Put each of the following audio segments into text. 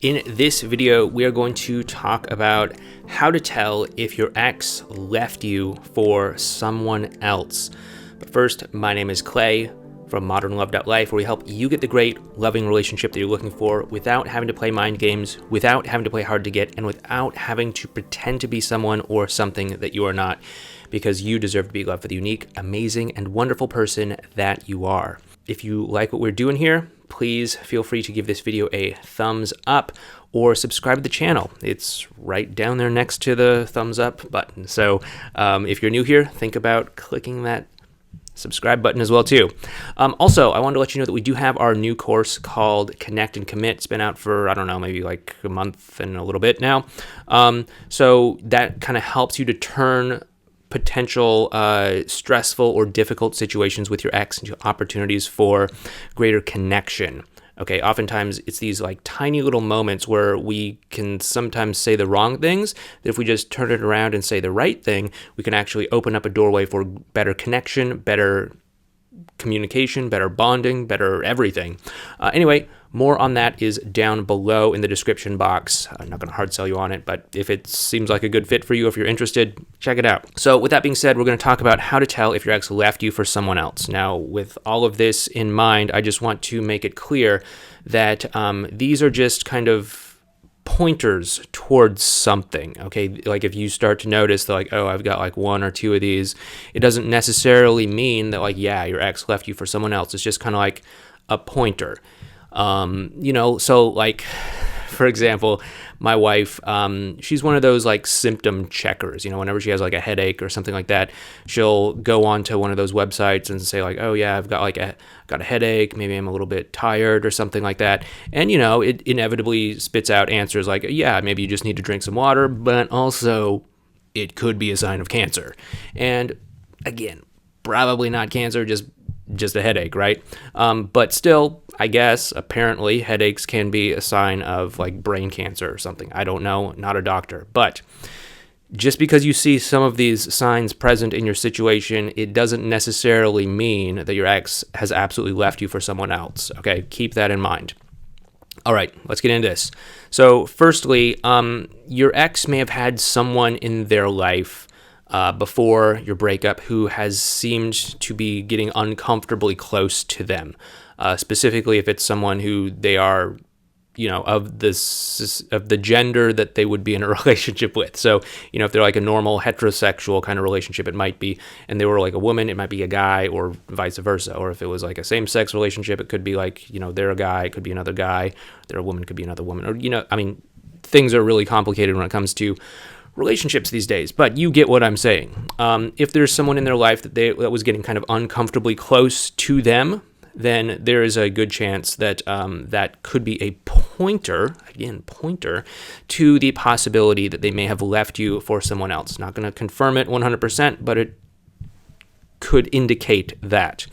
In this video, we are going to talk about how to tell if your ex left you for someone else. But first, my name is Clay from modernlove.life, where we help you get the great, loving relationship that you're looking for without having to play mind games, without having to play hard to get, and without having to pretend to be someone or something that you are not, because you deserve to be loved for the unique, amazing, and wonderful person that you are. If you like what we're doing here, please feel free to give this video a thumbs up or subscribe to the channel. It's right down there next to the thumbs up button. So if you're new here, think about clicking that subscribe button as well too. Also, I wanted to let you know that we do have our new course called Connect and Commit. It's been out for, I don't know, maybe like a month and a little bit now. So that kind of helps you to turn potential stressful or difficult situations with your ex into opportunities for greater connection. Okay, oftentimes it's these like tiny little moments where we can sometimes say the wrong things, that if we just turn it around and say the right thing, we can actually open up a doorway for better connection, better communication, better bonding, better everything. Anyway, more on that is down below in the description box. I'm not going to hard sell you on it, but if it seems like a good fit for you, if you're interested, check it out. So with that being said, we're going to talk about how to tell if your ex left you for someone else. Now, with all of this in mind, I just want to make it clear that these are just kind of pointers towards something. Okay, like if you start to notice that, like, oh, I've got like one or two of these, it doesn't necessarily mean that, like, yeah, your ex left you for someone else. It's just kind of like a pointer. So like, for example, my wife, she's one of those like symptom checkers. Whenever she has like a headache or something like that, she'll go onto one of those websites and say like, oh yeah, I've got a headache, maybe I'm a little bit tired or something like that. And it inevitably spits out answers like, yeah, maybe you just need to drink some water, but also it could be a sign of cancer. And again, probably not cancer, just a headache, right? But still, I guess, apparently, headaches can be a sign of like brain cancer or something. I don't know, not a doctor. But just because you see some of these signs present in your situation, it doesn't necessarily mean that your ex has absolutely left you for someone else. Okay, keep that in mind. All right, let's get into this. So firstly, your ex may have had someone in their life before your breakup who has seemed to be getting uncomfortably close to them. Specifically, if it's someone who they are, of the gender that they would be in a relationship with. So, if they're like a normal heterosexual kind of relationship, it might be, and they were like a woman, it might be a guy, or vice versa. Or if it was like a same-sex relationship, it could be like, they're a guy, it could be another guy, they're a woman, could be another woman. Or, things are really complicated when it comes to relationships these days, but you get what I'm saying. If there's someone in their life that was getting kind of uncomfortably close to them, then there is a good chance that that could be a pointer to the possibility that they may have left you for someone else. Not going to confirm it 100%, but it could indicate that.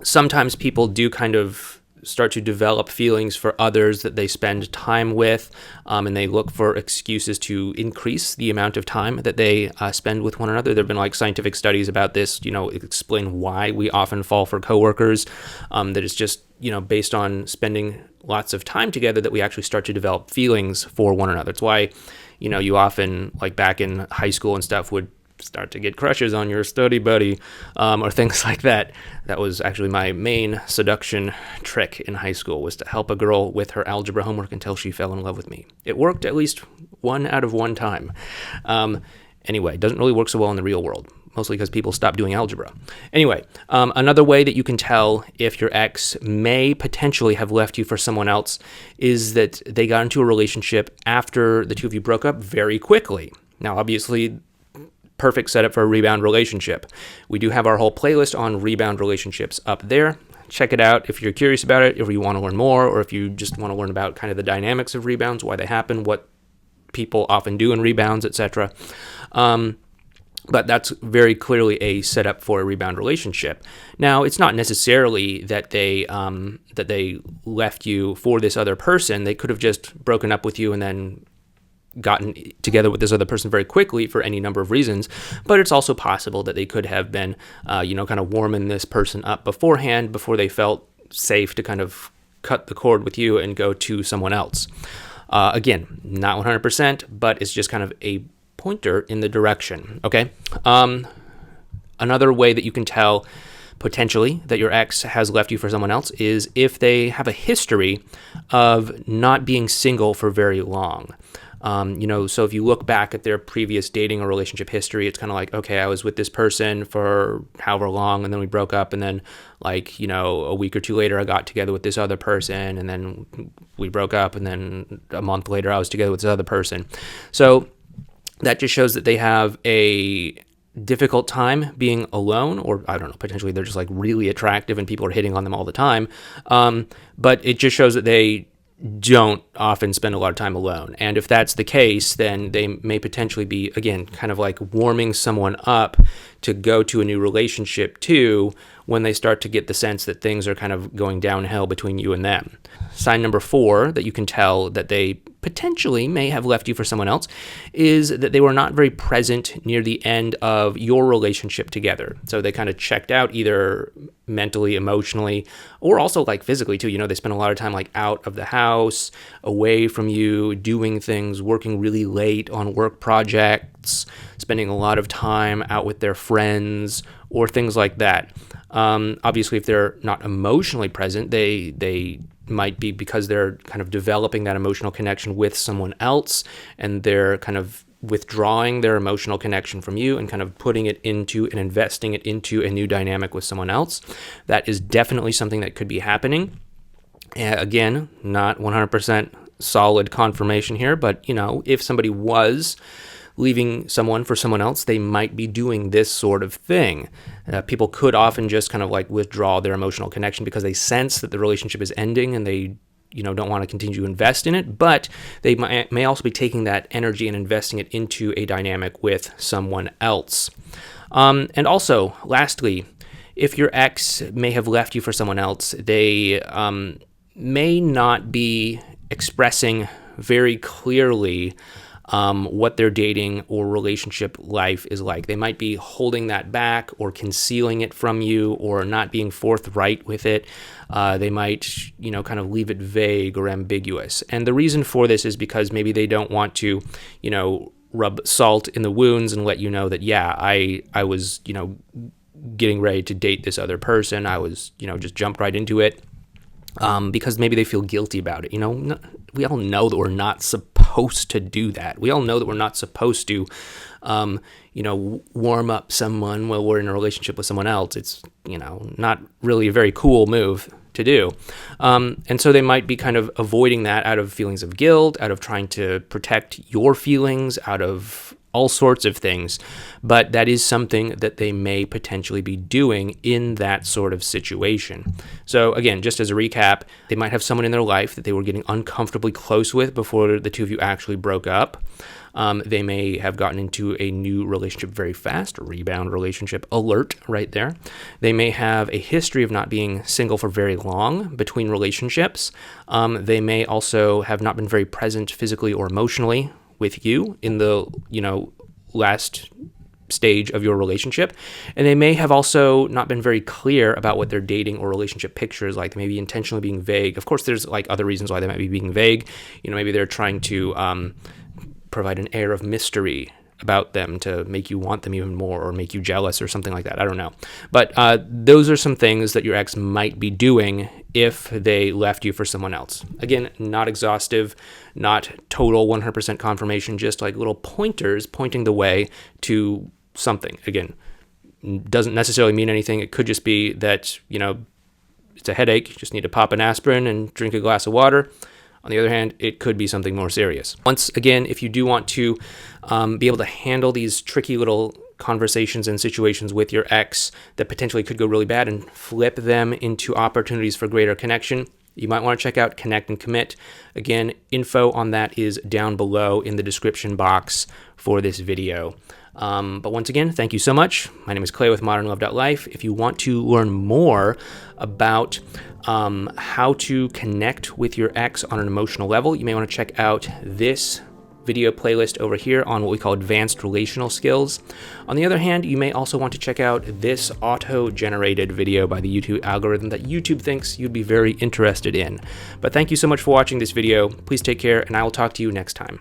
Sometimes people do kind of start to develop feelings for others that they spend time with, and they look for excuses to increase the amount of time that they spend with one another. There have been like scientific studies about this, explain why we often fall for coworkers, that it's just, based on spending lots of time together that we actually start to develop feelings for one another. It's why, you often, like back in high school and stuff, would start to get crushes on your study buddy, or things like that. That was actually my main seduction trick in high school, was to help a girl with her algebra homework until she fell in love with me. It worked at least one out of one time. Anyway, it doesn't really work so well in the real world, mostly because people stop doing algebra. Anyway, another way that you can tell if your ex may potentially have left you for someone else is that they got into a relationship after the two of you broke up very quickly. Now, obviously, perfect setup for a rebound relationship. We do have our whole playlist on rebound relationships up there. Check it out if you're curious about it, if you want to learn more, or if you just want to learn about kind of the dynamics of rebounds, why they happen, what people often do in rebounds, etc. But that's very clearly a setup for a rebound relationship. Now, it's not necessarily that they left you for this other person. They could have just broken up with you and then gotten together with this other person very quickly for any number of reasons, but it's also possible that they could have been, kind of warming this person up beforehand before they felt safe to kind of cut the cord with you and go to someone else. Again, not 100%, but it's just kind of a pointer in the direction, okay? Another way that you can tell potentially that your ex has left you for someone else is if they have a history of not being single for very long. So if you look back at their previous dating or relationship history, it's kind of like, okay, I was with this person for however long, and then we broke up, and then a week or two later, I got together with this other person, and then we broke up, and then a month later, I was together with this other person. So that just shows that they have a difficult time being alone, or I don't know, potentially they're just really attractive and people are hitting on them all the time. But it just shows that they don't often spend a lot of time alone. And if that's the case, then they may potentially be, again, kind of warming someone up to go to a new relationship too, when they start to get the sense that things are kind of going downhill between you and them. Sign number 4 that you can tell that they potentially may have left you for someone else is that they were not very present near the end of your relationship together. So they kind of checked out either mentally, emotionally, or also physically too. They spend a lot of time out of the house, away from you, doing things, working really late on work projects, spending a lot of time out with their friends or things like that. Obviously, if they're not emotionally present, they might be because they're kind of developing that emotional connection with someone else, and they're kind of withdrawing their emotional connection from you and kind of putting it into and investing it into a new dynamic with someone else. That is definitely something that could be happening. Again, not 100% solid confirmation here, but if somebody was leaving someone for someone else, they might be doing this sort of thing. People could often just kind of withdraw their emotional connection because they sense that the relationship is ending and they don't want to continue to invest in it, but they may also be taking that energy and investing it into a dynamic with someone else. And also, lastly, if your ex may have left you for someone else, they may not be expressing very clearly what their dating or relationship life is like. They might be holding that back or concealing it from you or not being forthright with it. They might, kind of leave it vague or ambiguous. And the reason for this is because maybe they don't want to, rub salt in the wounds and let you know that, yeah, I was, getting ready to date this other person. I was, just jumped right into it. Because maybe they feel guilty about it. We all know that we're not supposed to do that. We all know that we're not supposed to, warm up someone while we're in a relationship with someone else. It's, not really a very cool move to do. And so they might be kind of avoiding that out of feelings of guilt, out of trying to protect your feelings, out of all sorts of things, but that is something that they may potentially be doing in that sort of situation. So again, just as a recap, they might have someone in their life that they were getting uncomfortably close with before the two of you actually broke up. They may have gotten into a new relationship very fast, a rebound relationship alert right there. They may have a history of not being single for very long between relationships. They may also have not been very present physically or emotionally with you in the, last stage of your relationship. And they may have also not been very clear about what their dating or relationship picture is like. They may be intentionally being vague. Of course, there's other reasons why they might be being vague. Maybe they're trying to provide an air of mystery about them to make you want them even more or make you jealous or something like that. I don't know. But those are some things that your ex might be doing if they left you for someone else. Again, not exhaustive, not total 100% confirmation, just little pointers pointing the way to something. Again, doesn't necessarily mean anything. It could just be that, it's a headache. You just need to pop an aspirin and drink a glass of water. On the other hand, it could be something more serious. Once again, if you do want to be able to handle these tricky little conversations and situations with your ex that potentially could go really bad and flip them into opportunities for greater connection, you might want to check out Connect and Commit. Again, info on that is down below in the description box for this video. But once again, thank you so much. My name is Clay with modernlove.life. If you want to learn more about how to connect with your ex on an emotional level, you may want to check out this video playlist over here on what we call advanced relational skills. On the other hand, you may also want to check out this auto-generated video by the YouTube algorithm that YouTube thinks you'd be very interested in. But thank you so much for watching this video. Please take care, and I will talk to you next time.